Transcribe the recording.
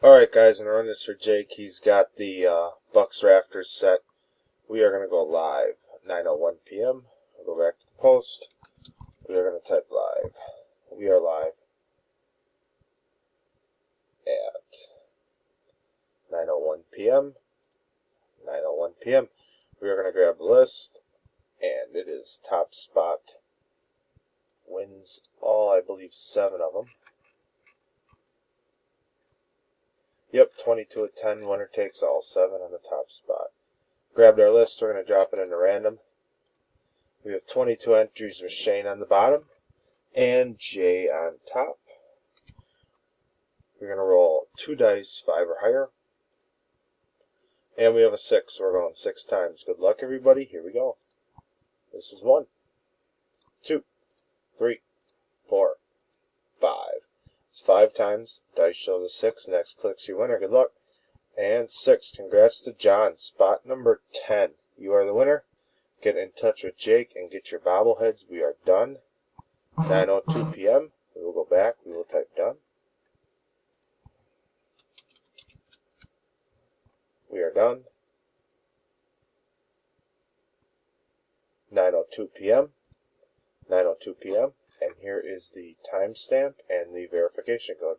Alright guys, I'm going to run this for Jake. He's got the Bucks Rafters set. We are going to go live. 9:01 p.m. I'll go back to the post. We are going to type live. We are live at 9:01 p.m. 9:01 p.m. We are going to grab the list, and it is top spot. Wins all, I believe, 7 of them. Yep, 22 of 10. Winner takes all 7 on the top spot. Grabbed our list. We're going to drop it into random. We have 22 entries with Shane on the bottom and Jay on top. We're going to roll 2 dice, 5 or higher. And we have a 6. We're going 6 times. Good luck, everybody. Here we go. This is 1, 2, 3, 4, 5. It's 5 times. Dice shows a 6. Next clicks your winner. Good luck. And 6. Congrats to John. Spot number 10. You are the winner. Get in touch with Jake and get your bobbleheads. We are done. 9:02 p.m. We will go back. We will type done. We are done. 9:02 p.m. 9:02 p.m. And here is the timestamp and the verification code.